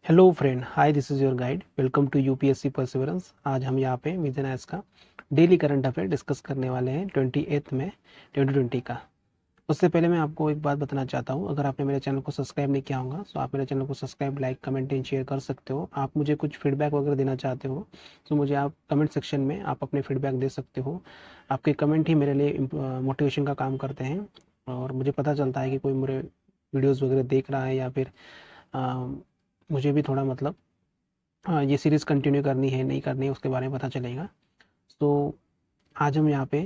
Hello friend, hi, this is your guide. Welcome to UPSC perseverance. आज हम यहाँ पे विजन एस का डेली करंट अफेयर डिस्कस करने वाले हैं 28 में 2020 का। उससे पहले मैं आपको एक बात बताना चाहता हूँ। अगर आपने मेरे चैनल को सब्सक्राइब नहीं किया होगा तो आप मेरे चैनल को subscribe, like, comment and share कर सकते हो। आप मुझे कुछ फीडबैक वगैरह देना चाहते हो तो मुझे आप कमेंट सेक्शन में आप अपने फीडबैक दे सकते हो। आपके कमेंट ही मेरे लिए मोटिवेशन का काम करते हैं और मुझे पता चलता है कि कोई मेरे वीडियोज़ वगैरह देख रहा है या फिर अ, मुझे भी थोड़ा मतलब हाँ, ये सीरीज़ कंटिन्यू करनी है नहीं करनी है उसके बारे में पता चलेगा। तो आज हम यहाँ पे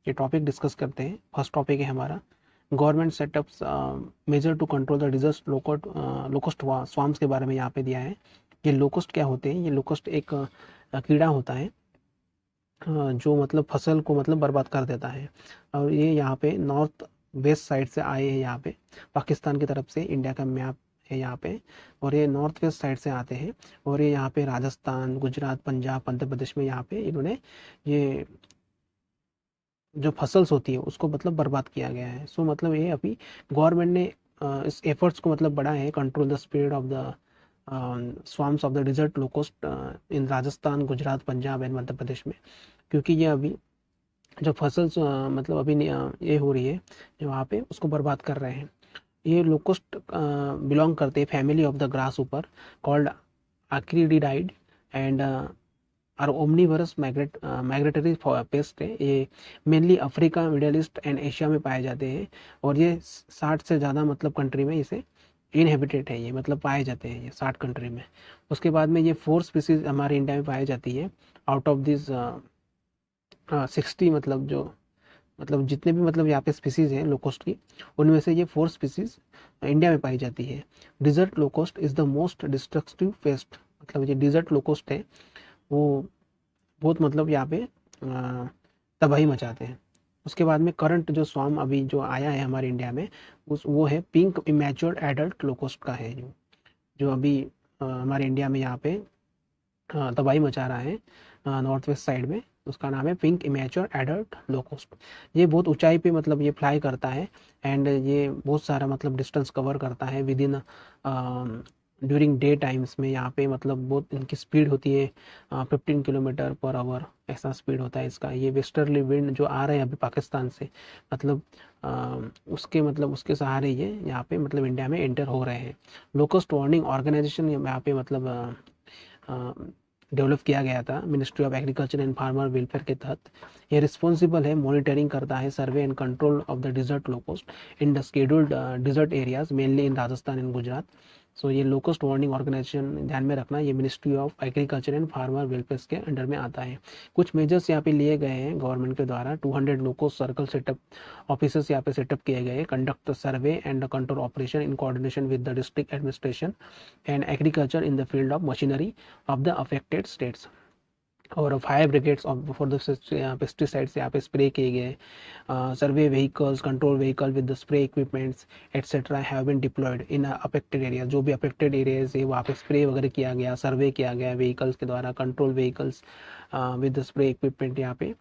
ये टॉपिक डिस्कस करते हैं। फर्स्ट टॉपिक है हमारा government setups measure to control the desert locust swarms के बारे में यहाँ पे दिया है। ये लोकस्ट क्या होते हैं? ये लोकस्ट एक कीड़ा होता है जो मतलब फसल को मतलब बर्बाद कर देता है। और ये यहाँ पे नॉर्थ वेस्ट साइड से आए हैं, यहाँ पे पाकिस्तान की तरफ से। इंडिया का मैप है यहाँ पे और ये नॉर्थ वेस्ट साइड से आते हैं और ये यहाँ पे राजस्थान, गुजरात, पंजाब, मध्य प्रदेश में यहाँ पे इन्होंने ये जो फसल्स होती है उसको मतलब बर्बाद किया गया है। सो मतलब ये अभी गवर्नमेंट ने इस एफर्ट्स को मतलब बढ़ाया है control the spread of the swarms of the desert locust in Rajasthan, Gujarat, Punjab and Madhya Pradesh में। क्योंकि ये अभी जो फसल मतलब अभी ये हो रही है जो वहाँ पे उसको बर्बाद कर रहे हैं। ये लोकस्ट बिलोंग करते हैं family of the grasshopper called Acrididae and are omnivorous migratory pest है। ये mainly Africa, Middle East and Asia में पाए जाते हैं और ये 60 से ज़्यादा मतलब कंट्री में इसे इनहेबिटेड है, ये मतलब पाए जाते हैं ये 60 कंट्री में। उसके बाद में ये 4 स्पीसीज हमारे इंडिया में पाई जाती है। आउट ऑफ दिस 60 मतलब जो मतलब जितने भी मतलब यहाँ पे स्पीसीज हैं लोकोस्ट की, उनमें से ये 4 स्पीसीज इंडिया में पाई जाती है। Desert locust is the most destructive pest. मतलब ये डिजर्ट लोकोस्ट है वो बहुत मतलब यहाँ पे तबाही मचाते हैं। उसके बाद में करंट जो स्वाम अभी जो आया है हमारे इंडिया में उस वो है पिंक इमेच्योर एडल्ट लोकोस्ट का है, जो जो अभी हमारे इंडिया में यहाँ पे तबाही मचा रहा है नॉर्थ वेस्ट साइड में। उसका नाम है पिंक इमेच्योर एडल्ट लोकोस्ट। ये बहुत ऊंचाई पे मतलब ये फ्लाई करता है एंड ये बहुत सारा मतलब डिस्टेंस कवर करता है with in during day times में। यहाँ पे मतलब बहुत इनकी स्पीड होती है 15 किलोमीटर पर आवर, ऐसा स्पीड होता है इसका। ये वेस्टर्ली विंड जो आ रहे हैं अभी पाकिस्तान से मतलब उसके मतलब उसके सहारे ये यहाँ पे मतलब इंडिया में एंटर हो रहे हैं। लोकस्ट वार्निंग ऑर्गेनाइजेशन यहाँ पे मतलब डेवलप किया गया था Ministry of Agriculture and Farmer Welfare के तहत। ये रिस्पॉन्सिबल है, मॉनिटरिंग करता है survey and control of the desert locust in the scheduled desert areas mainly in Rajasthan and Gujarat. So ये लोकस्ट वार्निंग ऑर्गेनाइजेशन ध्यान में रखना, ये Ministry of Agriculture and Farmer Welfare के अंडर में आता है। कुछ मेजर्स यहाँ पे लिए गए हैं गवर्नमेंट के द्वारा। 200 लोकोस्ट सर्कल सेटअप ऑफिसर्स यहाँ पे सेटअप किए गए, conduct survey and control operation in coordination with the district administration and agriculture in the field of machinery of the affected states. और fire brigades of for the pesticides यहाँ पे spray किए गए। Survey vehicles, control vehicle with the spray equipments etcetera have been deployed in affected area. जो भी affected areas है वहाँ पे स्प्रे वगैरह किया गया, सर्वे किया गया व्हीकल्स के द्वारा, control vehicles with the spray equipment यहाँ पे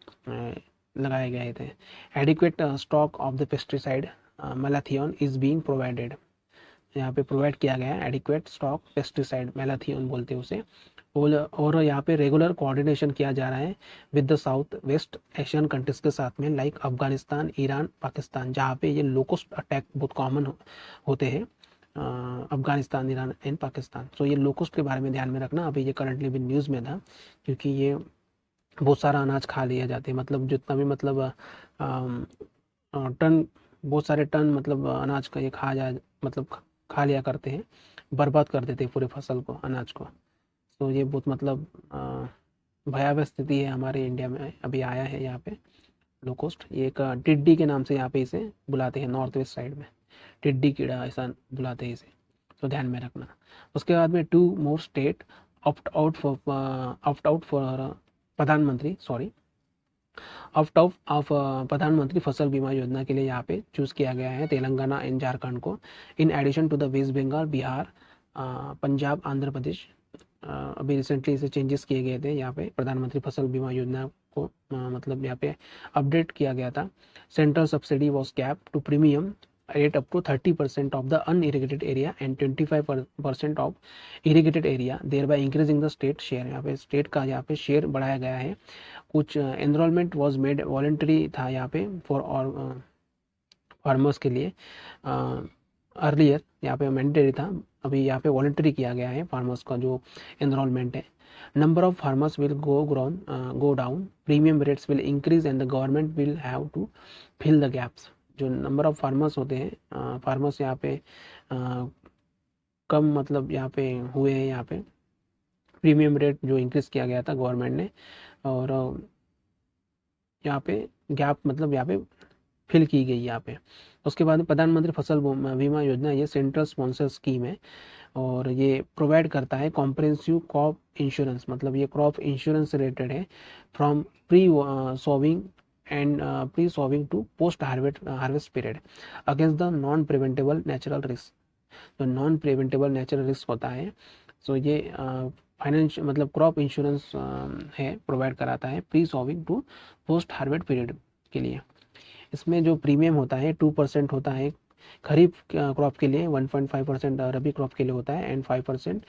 लगाए गए थे। Adequate stock of the pesticide malathion is being provided. यहाँ पे प्रोवाइड किया गया है एडिक्वेट स्टॉक पेस्टिसाइड मैलाथियन बोलते हैं उसे। और यहाँ पे रेगुलर कोऑर्डिनेशन किया जा रहा है with the south west Asian countries के साथ में, लाइक अफगानिस्तान, ईरान, पाकिस्तान, जहाँ पे ये लोकस्ट अटैक बहुत कॉमन होते हैं। Afghanistan, Iran and Pakistan. So ये लोकस्ट के बारे में ध्यान में रखना। अभी ये करंटली भी न्यूज़ में था क्योंकि ये बहुत सारा अनाज खा लिया जाते हैं। मतलब जितना भी मतलब टन, बहुत सारे टन मतलब अनाज का ये खा जाए मतलब खा लिया करते हैं, बर्बाद कर देते हैं पूरे फसल को, अनाज को। तो ये बहुत मतलब भयावह स्थिति है हमारे इंडिया में अभी आया है यहाँ पे लोकोस्ट। ये एक टिड्डी के नाम से यहाँ पे इसे बुलाते हैं, नॉर्थ वेस्ट साइड में टिड्डी कीड़ा ऐसा बुलाते हैं इसे। तो ध्यान में रखना। उसके बाद में 2 more state opt out for प्रधानमंत्री सॉरी ऑप्ट आउट ऑफ प्रधानमंत्री फसल बीमा योजना के लिए यहाँ पे चूज़ किया गया है तेलंगाना एंड झारखंड को, in addition to the West Bengal, Bihar, Punjab, Andhra Pradesh. अभी रिसेंटली इसे चेंजेस किए गए थे यहाँ पे प्रधानमंत्री फसल बीमा योजना को मतलब यहाँ पे अपडेट किया गया था। Central subsidy was cap to premium rate up to 30% of the unirrigated area and 25% of irrigated area, thereby increasing the state share। यहाँ पे स्टेट का यहाँ पे शेयर बढ़ाया गया है। कुछ एनरोलमेंट वॉज मेड वॉलेंट्री था यहाँ पे फॉर और फार्मर्स के लिए। अर्लियर यहाँ पे मैंडेटरी था, अभी यहाँ पे वॉलेंट्री किया गया है फार्मर्स का जो एनरोलमेंट है। Number of farmers will go down, premium rates will increase and the government will have to fill the gaps. जो नंबर ऑफ फार्मर्स होते हैं, फार्मर्स यहाँ पे कम मतलब यहाँ पे हुए हैं, यहाँ पे प्रीमियम रेट जो इंक्रीज किया गया था गवर्नमेंट ने, और यहाँ पे गैप मतलब यहाँ पे फिल की गई यहाँ पे। उसके बाद में प्रधानमंत्री फसल बीमा योजना, ये सेंट्रल स्पॉन्सर स्कीम है और ये प्रोवाइड करता है कॉम्प्रिहेंसिव क्रॉप इंश्योरेंस, मतलब ये क्रॉप इंश्योरेंस से रिलेटेड है, from pre sowing and pre sowing to post harvest period against the non preventable natural risk. जो नॉन प्रिवेंटेबल नेचुरल रिस्क होता है, सो ये फाइनेंस मतलब क्रॉप इंश्योरेंस है, प्रोवाइड कराता है pre sowing to post harvest period के लिए। इसमें जो प्रीमियम होता है 2% होता है खरीफ क्रॉप के लिए, 1.5% रबी क्रॉप के लिए होता है, and 5%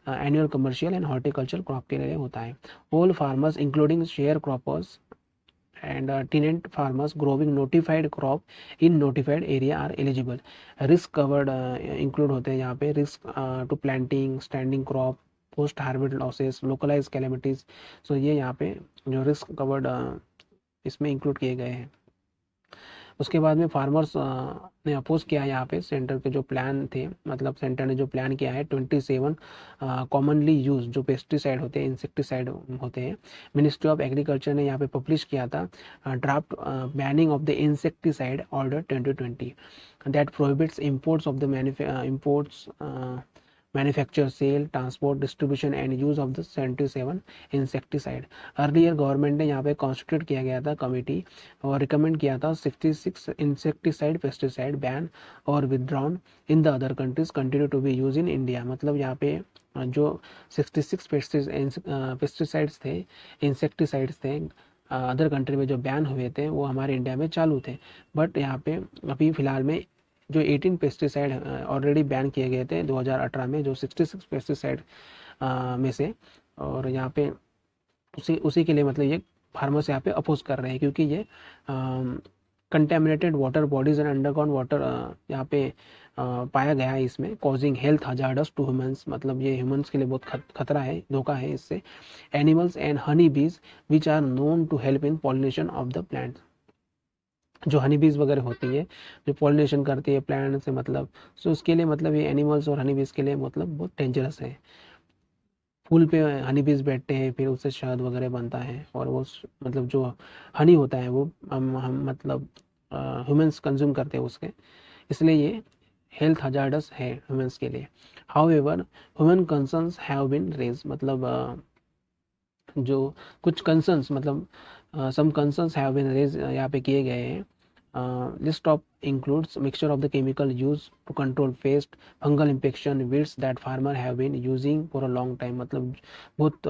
annual commercial and horticulture crop के लिए होता है। All farmers including share croppers and tenant farmers growing notified crop in notified area are eligible। risk covered include होते हैं यहाँ पे, risk to planting, standing crop, post harvest losses, localized calamities। so ये यहाँ पे जो risk covered इसमें include किए गए हैं। उसके बाद में फार्मर्स ने अपोज किया यहाँ पे सेंटर के जो प्लान थे, मतलब सेंटर ने जो प्लान किया है 27 कॉमनली यूज जो पेस्टिसाइड होते हैं, इंसेक्टिसाइड होते हैं। मिनिस्ट्री ऑफ एग्रीकल्चर ने यहाँ पे पब्लिश किया था draft banning of the insecticide order 2020 that prohibits imports of the imports manufacture, sale, transport, distribution and use of the 77 insecticide. Earlier government ने यहाँ पे कॉन्स्टिट्यूट किया गया था कमेटी और रिकमेंड किया था 66 इंसेक्टिसाइड पेस्टिसाइड बैन और withdrawn in the other countries continue to be use in India. मतलब यहाँ पे जो 66 पेस्टिसाइड्स थे, इंसेक्टिसाइड्स थे अदर कंट्री में जो बैन हुए थे वो हमारे इंडिया में चालू थे, बट यहाँ पे अभी फिलहाल में जो 18 पेस्टिसाइड ऑलरेडी बैन किए गए थे 2018 में, जो 66 पेस्टिसाइड में से, और यहाँ पे उसी के लिए मतलब ये फार्मर्स यहाँ पे अपोज कर रहे हैं क्योंकि ये contaminated water bodies and underground water यहाँ पे पाया गया है इसमें, causing health hazards to humans, मतलब ये ह्यूमंस के लिए बहुत खतरा है, धोखा है इससे। Animals and honey bees which are known to help in pollination of the plants. जो हनी बीज वगैरह होती है जो पॉलिनेशन करती है प्लांट से, मतलब सो उसके लिए मतलब ये एनिमल्स और हनी बीज के लिए मतलब बहुत डेंजरस है। फूल पे हनी बीज बैठते हैं, फिर उससे शहद वगैरह बनता है, और वो मतलब जो हनी होता है वो हम मतलब ह्यूमंस कंज्यूम करते हैं उसके, इसलिए ये हेल्थ हजार्डस है ह्यूमंस के लिए। However human concerns have been raise, मतलब जो कुछ कंसर्न्स मतलब some concerns have been raise यहाँ पे किए गए हैं। List of includes mixture of the chemical used to control pest, fungal infection, weeds that farmer have been using for a long time। मतलब बहुत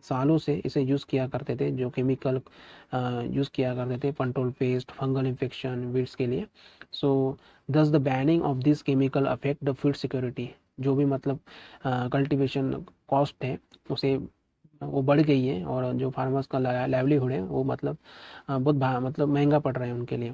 सालों से इसे यूज़ किया करते थे, जो केमिकल यूज़ किया करते थे control paste, fungal infection, weeds के लिए। सो दस the banning of this chemical affect the food security. जो भी मतलब कल्टीवेशन कॉस्ट है उसे वो बढ़ गई है, और जो फार्मर्स का लाइवलीहुड है वो मतलब बहुत मतलब महंगा पड़ रहा है उनके लिए,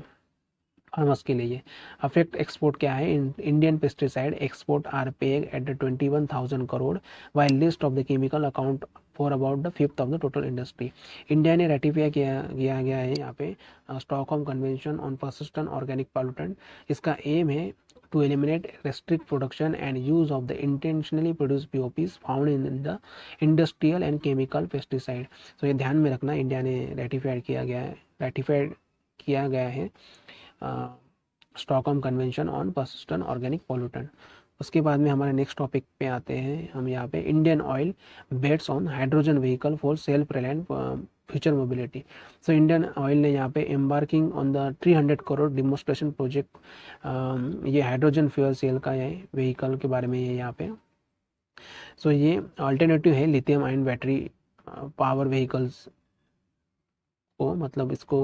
फार्मर्स के लिए। अफेक्ट एक्सपोर्ट क्या है, Indian pesticide export are peg at the 21,000 crore while list of the chemical account for about the 5th of the total industry. India ने रेटिफाई किया गया है यहाँ पे Stockholm convention on persistent organic pollutant. इसका aim है to eliminate restrict production and use of the intentionally produced POPs found in the industrial and chemical pesticide। तो ये ध्यान में रखना, इंडिया ने रेटिफाइड किया गया है Stockholm convention on persistent organic pollutant. उसके बाद में हमारे नेक्स्ट टॉपिक पे आते हैं हम यहाँ पे, Indian Oil bets on hydrogen vehicle for self reliant future mobility. So Indian Oil ने यहाँ पे embarking on the 300 crore demonstration project, ये हाइड्रोजन फ्यूल सेल का है व्हीकल के बारे में ये यहाँ पे। सो ये अल्टरनेटिव है lithium ion battery power vehicles को, मतलब इसको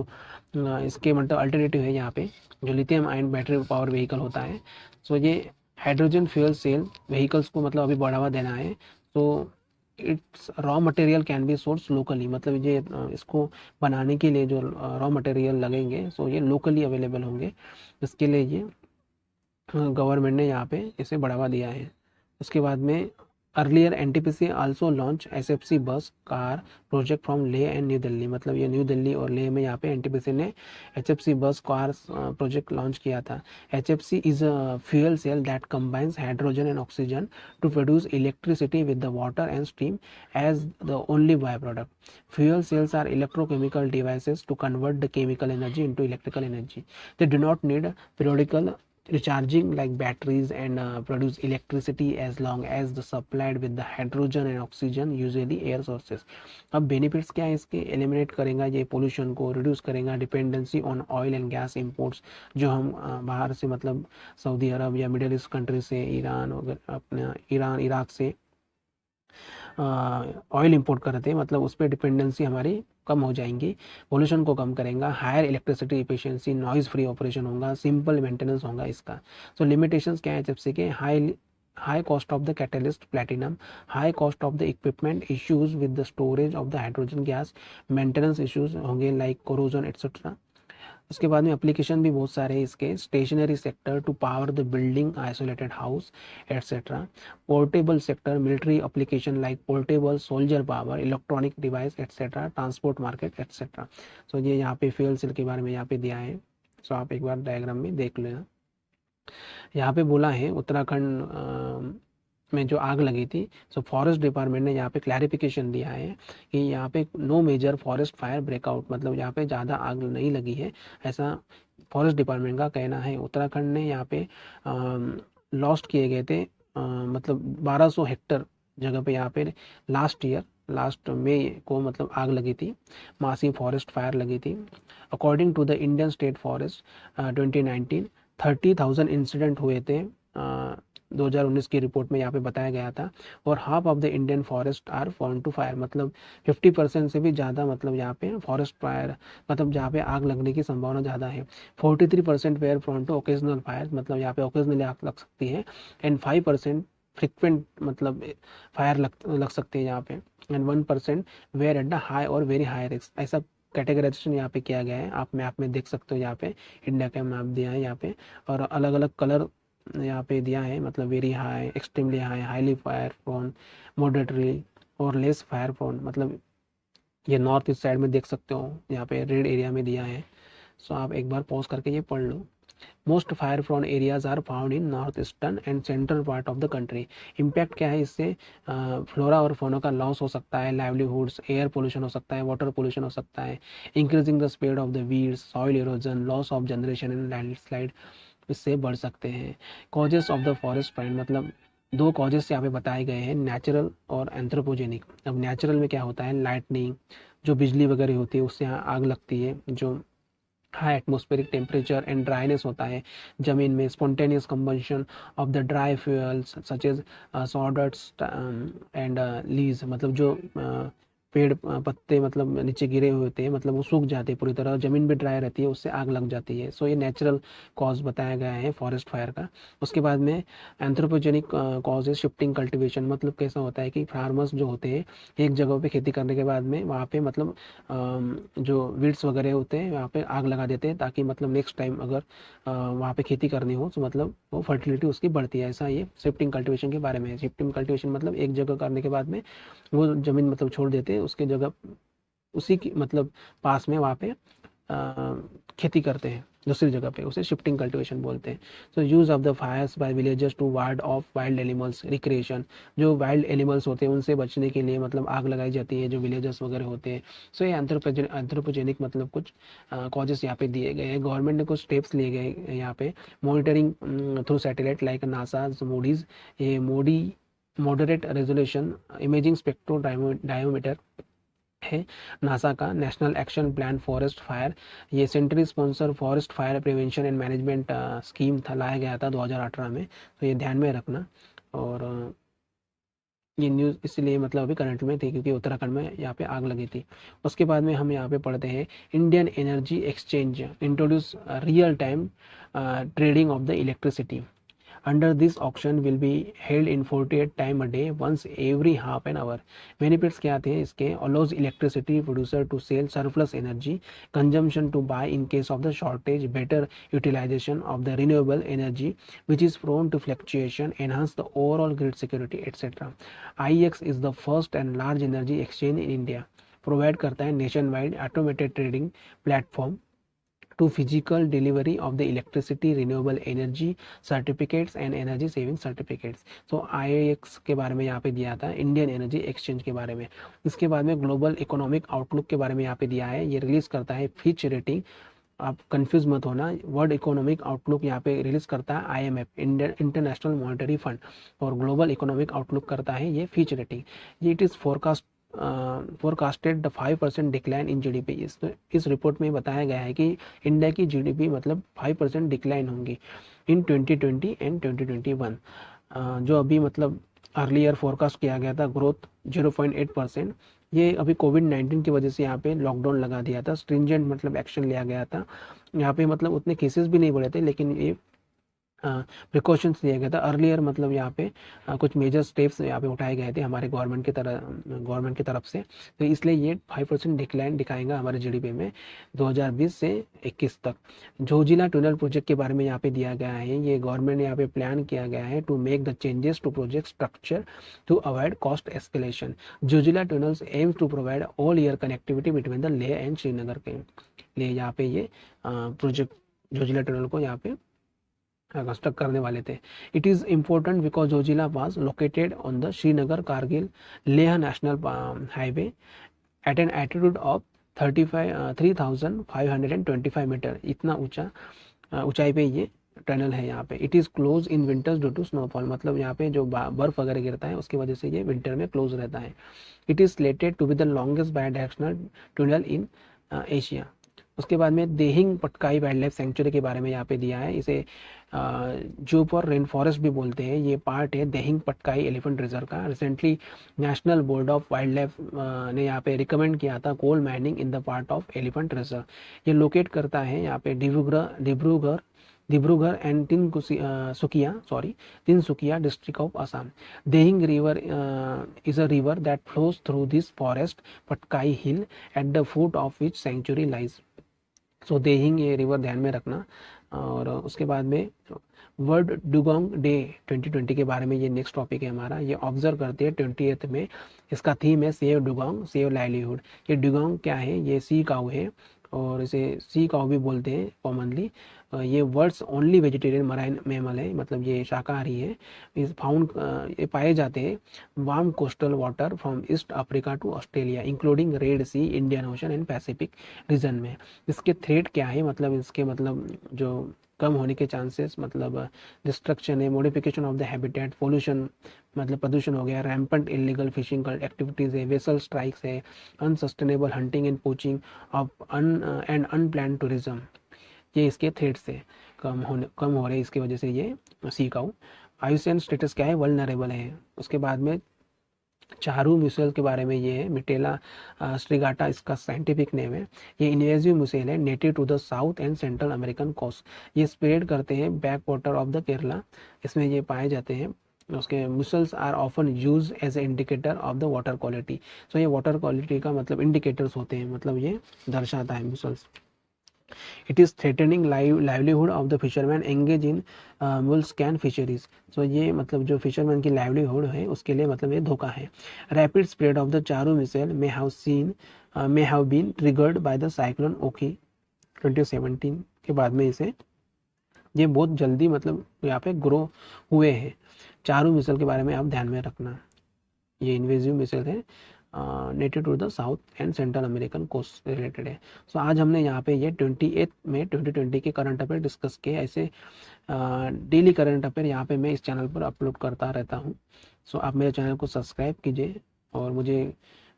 इसके मतलब अल्टरनेटिव है यहाँ पे जो lithium ion battery power vehicle होता है। सो ये हाइड्रोजन फ्यूल सेल व्हीकल्स को मतलब अभी बढ़ावा देना है। तो it's raw material can be source locally, मतलब ये इसको बनाने के लिए जो रॉ मटेरियल लगेंगे सो ये लोकली अवेलेबल होंगे। इसके लिए ये गवर्नमेंट ने यहाँ पे इसे बढ़ावा दिया है। उसके बाद में earlier NTPC also launch SFC bus car project from Leh and new Delhi, मतलब ये न्यू दिल्ली और लेह में यहाँ पे एनटीपीसी ने HFC bus car project launch किया था। HFC is a fuel cell that combines hydrogen and oxygen to produce electricity with the water and steam as the only by product. Fuel cells are electrochemical devices to convert the chemical energy into electrical energy. They do not need periodical recharging like batteries and produce electricity as long as the supplied with the hydrogen and oxygen, usually air sources. अब benefits क्या है इसके? Eliminate करेगा ये pollution को, reduce करेगा dependency on oil and gas imports, जो हम बाहर से मतलब सऊदी अरब या मिडिल ईस्ट कंट्री से, ईरान वगैरह, अपना ईरान इराक से ऑयल इंपोर्ट करते हैं, मतलब उस पर डिपेंडेंसी हमारी कम हो जाएंगी। पोल्यूशन को कम करेगा, higher electricity efficiency, noise free operation होगा, सिंपल मेंटेनेंस होगा इसका। सो लिमिटेशंस क्या है चिप्स के? High cost of the catalyst platinum, high cost of the equipment, issues with the storage of the hydrogen gas, maintenance issues होंगे like corrosion etcetera. उसके बाद में एप्लीकेशन भी बहुत सारे हैं इसके, stationary sector to power the building, isolated house etcetera. Portable sector, military application like portable soldier power, electronic device etcetera, transport market etcetera. So ये यहाँ पे फ्यूल सेल के बारे में यहाँ पे दिया है। सो आप एक बार डायग्राम में देख लेना। यहाँ पे बोला है उत्तराखंड में जो आग लगी थी, सो फॉरेस्ट डिपार्टमेंट ने यहाँ पे क्लैरिफिकेशन दिया है कि यहाँ पे no major forest fire breakout, मतलब यहाँ पे ज़्यादा आग नहीं लगी है, ऐसा फॉरेस्ट डिपार्टमेंट का कहना है। उत्तराखंड ने यहाँ पे लॉस्ट किए गए थे मतलब 1200 हेक्टर जगह पे यहाँ पे लास्ट मई को मतलब आग लगी थी, मासिव फॉरेस्ट फायर लगी थी। According to the Indian state forest 2019 30,000 incident हुए थे 2019 की रिपोर्ट में यहाँ पे बताया गया था। और half of the Indian forest are prone to fire, मतलब 50% से भी ज़्यादा मतलब यहाँ पे फॉरेस्ट फायर, मतलब जहाँ पे आग लगने की संभावना ज़्यादा है। 43% were prone to occasional fire, मतलब यहाँ पे ओकेजनली आग लग सकती है। एंड 5% फ्रिक्वेंट मतलब फायर लग सकती है यहाँ पे। And 1% were at the high और वेरी हाई रिस्क, ऐसा कैटेगराइजेशन यहाँ पे किया गया है। आप मैप में देख सकते हो, यहाँ पे इंडिया का मैप दिया है यहाँ पे, और अलग अलग कलर यहाँ पे दिया है, मतलब very high, extremely high, highly fire prone, moderately और लेस फायर प्रोन। मतलब ये नॉर्थ ईस्ट साइड में देख सकते हो, यहाँ पे रेड एरिया में दिया है। सो आप एक बार पॉज करके ये पढ़ लो। Most fire prone areas are found in north eastern and central part of the country. Impact क्या है इससे? फ्लोरा और फोनो का लॉस हो सकता है, लाइवलीहुड्स, एयर पोल्यूशन हो सकता है, वाटर पोल्यूशन हो सकता है, increasing the speed of the weeds, soil erosion, loss of generation and landslide इससे बढ़ सकते हैं। Causes of the forest fire, मतलब दो कॉजेस यहाँ पे बताए गए हैं, नेचुरल और एंथ्रोपोजेनिक। अब नेचुरल में क्या होता है? लाइटनिंग, जो बिजली वगैरह होती है उससे आग लगती है, जो high atmospheric temperature and dryness होता है जमीन में, spontaneous combustion of the dry fuels such as sawdusts and leaves, मतलब जो पेड़ पत्ते मतलब नीचे गिरे हुए होते हैं, मतलब वो सूख जाते हैं पूरी तरह, जमीन भी ड्राई रहती है, उससे आग लग जाती है। सो ये नेचुरल कॉज बताया गया है फॉरेस्ट फायर का। उसके बाद में एंथ्रोपोजेनिक कॉज है शिफ्टिंग कल्टीवेशन, मतलब कैसा होता है कि फार्मर्स जो होते हैं एक जगह पे खेती करने के बाद में वहाँ पे मतलब जो वीड्स वगैरह होते हैं वहाँ पे आग लगा देते हैं, ताकि मतलब नेक्स्ट टाइम अगर वहाँ पे खेती करनी हो तो मतलब वो फर्टिलिटी उसकी बढ़ती है। ऐसा ये शिफ्टिंग कल्टीवेशन के बारे में है। शिफ्टिंग कल्टीवेशन मतलब एक जगह करने के बाद में वो जमीन मतलब छोड़ देते हैं, उसके जगह उसी की मतलब पास में वहाँ पे खेती करते हैं दूसरी जगह पे, उसे शिफ्टिंग कल्टीवेशन बोलते हैं। So use of the fires by villagers to ward off wild animals recreation, जो वाइल्ड एनिमल्स होते हैं उनसे बचने के लिए मतलब आग लगाई जाती है, जो विलेजर्स वगैरह होते हैं। सो ये एंथ्रोपोजेनिक मतलब कुछ कॉजेस यहाँ पे दिए गए हैं। गवर्नमेंट ने कुछ स्टेप्स लिए गए हैं यहाँ पे, monitoring through satellite like NASA MODIS, ये MODIS moderate resolution imaging spectroradiometer है नासा का। National Action Plan forest fire, ये central sponsor forest fire prevention and management scheme था, लाया गया था 2018 में। तो ये ध्यान में रखना। और ये न्यूज़ इसलिए मतलब अभी करंट में थी क्योंकि उत्तराखंड में यहाँ पे आग लगी थी। उसके बाद में हम यहाँ पे पढ़ते हैं Indian energy exchange introduce real time trading of the electricity. Under this auction will be held in 48 time a day once every half an hour. Benefits क्या थे इसके? Allows electricity producer to sell surplus energy consumption to buy in case of the shortage, better utilization of the renewable energy which is prone to fluctuation, enhance the overall grid security etc. IEX is the first and large energy exchange in India. Provide करता है nationwide automated trading platform to physical delivery of the electricity, renewable energy certificates and energy saving certificates. So IEX के बारे में यहाँ पे दिया था, Indian energy exchange के बारे में। इसके बाद में ग्लोबल इकोनॉमिक आउटलुक के बारे में यहाँ पे दिया है। ये रिलीज करता है फिच रेटिंग, आप कंफ्यूज मत होना, वर्ल्ड इकोनॉमिक आउटलुक यहाँ पे रिलीज करता है IMF इंटरनेशनल मॉनेटरी फंड, और ग्लोबल इकोनॉमिक आउटलुक करता है ये फिच रेटिंग। ये it is forecasted the 5% decline in GDP। इस रिपोर्ट में बताया गया है कि इंडिया की GDP मतलब 5% डिक्लाइन होंगी इन 2020 एंड 2021। जो अभी मतलब अर्लियर फोरकास्ट किया गया था ग्रोथ 0.8%, ये अभी कोविड-19 की वजह से यहाँ पे लॉकडाउन लगा दिया था, स्ट्रिंजेंट मतलब एक्शन लिया गया था। यहाँ पे मतलब उतने केसेस भी नहीं बढ़े थे, लेकिन ये प्रिकॉशंस लिया गया था अर्लियर, मतलब यहाँ पे कुछ मेजर स्टेप्स यहाँ पे उठाए गए थे हमारे गवर्नमेंट की तरफ से। तो इसलिए ये 5% डिक्लाइन दिखाएगा हमारे GDP में 2020 से 21 तक। जोजिला टनल प्रोजेक्ट के बारे में यहाँ पे दिया गया है। ये गवर्नमेंट ने यहाँ पे प्लान किया गया है to make the changes to project structure to avoid cost escalation. Zojila tunnels aims to provide all year connectivity between the Leh and Srinagar के लिए यहाँ पे ये प्रोजेक्ट जोजिला टनल को यहाँ पे कंस्ट्रक्ट करने वाले थे। It is important because Zojila was located on the Srinagar Kargil Leh national highway at an altitude of 3,525 metre. इतना ऊंचाई पे ये टनल है यहाँ पे। It is close in winters due to snowfall, मतलब यहाँ पे जो बर्फ वगैरह गिरता है उसकी वजह से ये विंटर में क्लोज रहता है। It is slated to be the longest bi directional tunnel in Asia. उसके बाद में Dehing Patkai wildlife sanctuary के बारे में यहाँ पे दिया है। इसे जूप और रेन फॉरेस्ट भी बोलते हैं। ये पार्ट है देहिंग पटकाई एलिफेंट रिजर्व का। Recently National Board of Wildlife ने यहाँ पे रिकमेंड किया था coal mining in the part of elephant reserve. ये लोकेट करता है यहाँ पे Dibrugarh and Tinsukia district of Assam. Dehing river is a river that flows through this forest Patkai hill at the foot of which sanctuary lies. So Dehing ये river ध्यान में रखना। और उसके बाद में वर्ल्ड डुगोंग डे 2020 के बारे में ये नेक्स्ट टॉपिक है हमारा। ये ऑब्जर्व करते हैं 28 में। इसका थीम है सेव डुगोंग सेव लाइवलीहुड। ये डुगोंग क्या है? ये सी काऊ है और इसे सी काऊ भी बोलते हैं कॉमनली। ये world's only vegetarian marine mammal है, मतलब ये शाकाहारी है। इस फाउंड ये पाए जाते हैं warm coastal water from East Africa to Australia including Red Sea, Indian Ocean and Pacific region में। इसके थ्रेट क्या है? मतलब इसके मतलब जो कम होने के चांसेस, मतलब डिस्ट्रक्शन है, modification of the habitat, pollution मतलब प्रदूषण हो गया, रैम्पेंट इलीगल फिशिंग एक्टिविटीज़ है, वेसल स्ट्राइक्स है, unsustainable hunting and poaching of and unplanned tourism. ये इसके थ्रेट से कम हो रहे, इसकी वजह से ये सीकाऊ। आयुसियन स्टेटस क्या है? वल्नरेबल है। उसके बाद में चारू म्यूसेल के बारे में ये है मिटेला स्ट्रिगाटा इसका साइंटिफिक नेम है। ये इन्वेजिव म्यूसेल है, native to the South and Central American coast. ये स्प्रेड करते हैं backwater of the Kerala, इसमें ये पाए जाते हैं। उसके mussels are often use as a indicator of the water quality. So ये वाटर क्वालिटी का मतलब इंडिकेटर्स होते हैं, मतलब ये दर्शाता है mussels. It is threatening livelihood of the fisherman engage in molluscan fisheries. So ये मतलब जो फिशरमैन की लाइवलीहुड है उसके लिए मतलब ये धोखा है। Rapid spread of the charru mussel may have been triggered by the cyclone Ockhi 2017 के बाद में इसे ये बहुत जल्दी मतलब यहाँ पे ग्रो हुए हैं। चारू मिसाइल के बारे में आप ध्यान में रखना। ये इन्वेजिव मिसाइल है, native to the South and Central American coast related है। सो आज हमने यहाँ पे ये 28 में 2020 के करंट अफेयर डिस्कस किए। ऐसे डेली करंट अफेयर यहाँ पे मैं इस चैनल पर अपलोड करता रहता हूँ। सो आप मेरे चैनल को सब्सक्राइब कीजिए और मुझे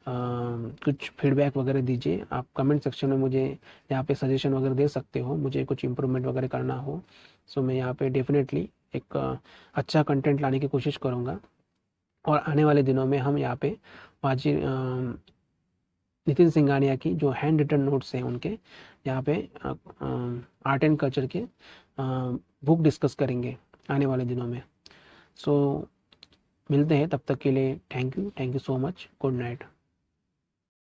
कुछ फीडबैक वगैरह दीजिए। आप कमेंट सेक्शन में मुझे यहाँ पे सजेशन वगैरह दे सकते हो, मुझे कुछ इम्प्रूवमेंट वगैरह करना हो। सो मैं यहाँ पे डेफिनेटली एक अच्छा कंटेंट लाने की कोशिश करूँगा। और आने वाले दिनों में हम यहाँ पे वाजी नितिन सिंघानिया की जो हैंड रिटन नोट्स हैं उनके यहाँ पे आर्ट एंड कल्चर के बुक डिस्कस करेंगे आने वाले दिनों में। सो मिलते हैं, तब तक के लिए thank you so much, good night.